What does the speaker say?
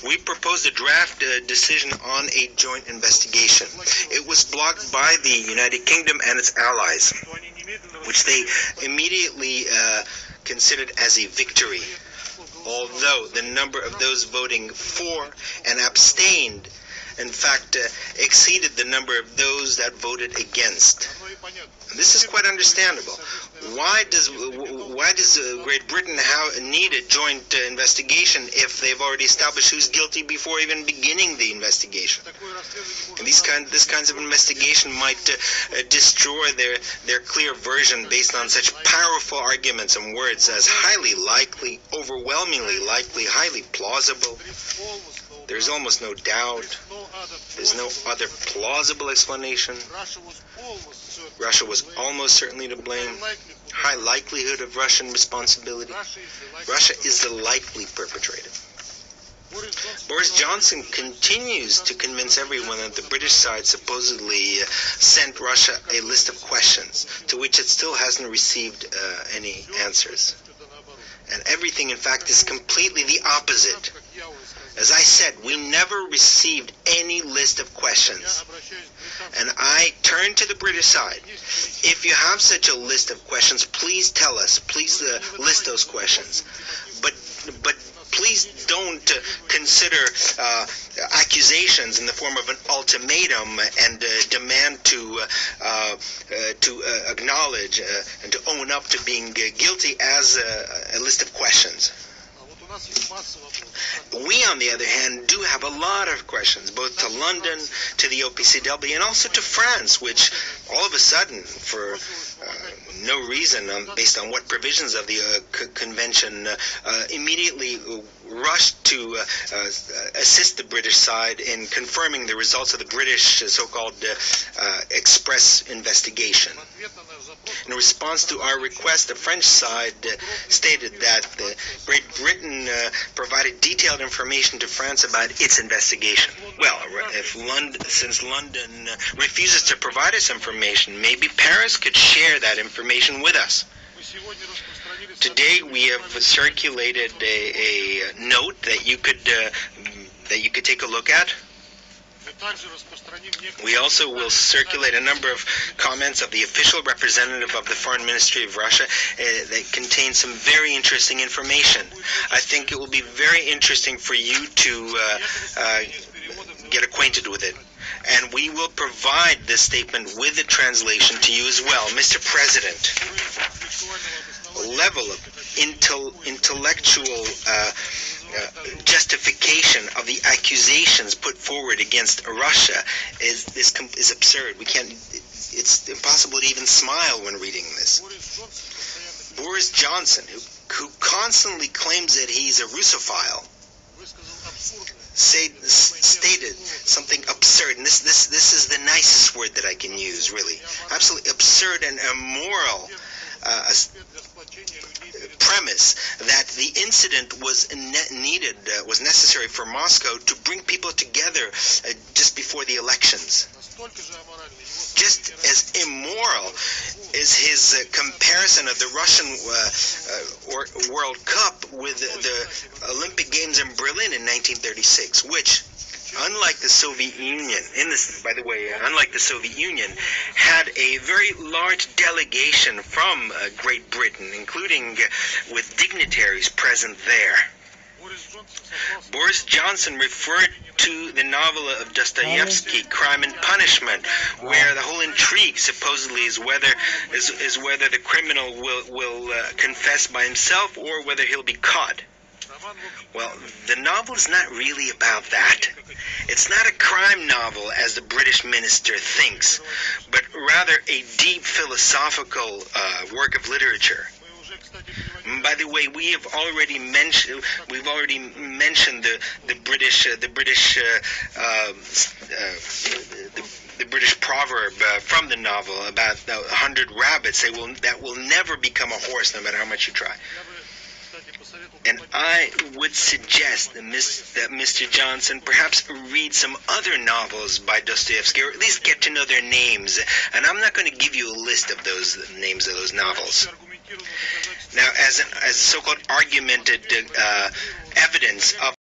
we proposed a draft decision on a joint investigation. It was blocked by the United Kingdom and its allies, which they immediately considered as a victory, although the number of those voting for and abstained, in fact, exceeded the number of those that voted against. This is quite understandable. Why does Great Britain need a joint investigation if they've already established who's guilty before even beginning the investigation? And this kinds of investigation might destroy their clear version based on such powerful arguments and words as highly likely, overwhelmingly likely, highly plausible. There's almost no doubt. There's no other plausible explanation. Russia was almost certainly to blame. High likelihood of Russian responsibility. Russia is the likely perpetrator. Boris Johnson continues to convince everyone that the British side supposedly sent Russia a list of questions to which it still hasn't received any answers. And everything, in fact, is completely the opposite. As I said, we never received any list of questions. And I turn to the British side. If you have such a list of questions, please tell us. Please list those questions. But please don't consider accusations in the form of an ultimatum and demand to acknowledge and to own up to being guilty as a list of questions. We, on the other hand, do have a lot of questions, both to London, to the OPCW, and also to France, which all of a sudden, for no reason, based on what provisions of the convention, immediately rushed to assist the British side in confirming the results of the British so-called express investigation. In response to our request, the French side stated that Great Britain provided detailed information to France about its investigation. Well, since London refuses to provide us information, maybe Paris could share that information with us. Today we have circulated a note that you could take a look at. We also will circulate a number of comments of the official representative of the Foreign Ministry of Russia that contain some very interesting information. I think it will be very interesting for you to get acquainted with it. And we will provide this statement with the translation to you as well. Mr. President, level of intellectual justification of the accusations put forward against Russia is absurd. It's impossible to even smile when reading this. Boris Johnson, who constantly claims that he's a Russophile, stated something absurd, and this is the nicest word that I can use, really. Absolutely absurd and immoral premise that the incident was necessary for Moscow to bring people together just before the elections. Just as immoral is his comparison of the Russian World Cup with the Olympic Games in Berlin in 1936, which, unlike the Soviet Union, unlike the Soviet Union, had a very large delegation from Great Britain, including with dignitaries present there. Boris Johnson referred to the novel of Dostoevsky, Crime and Punishment, where the whole intrigue supposedly is whether the criminal will confess by himself or whether he'll be caught. Well, the novel is not really about that. It's not a crime novel, as the British minister thinks, but rather a deep philosophical work of literature. By the way, we've already mentioned the British proverb from the novel about 100 rabbits that will never become a horse, no matter how much you try. And I would suggest that Mr. Johnson perhaps read some other novels by Dostoevsky, or at least get to know their names. And I'm not going to give you a list of those names of those novels. Now, as so-called argumented evidence of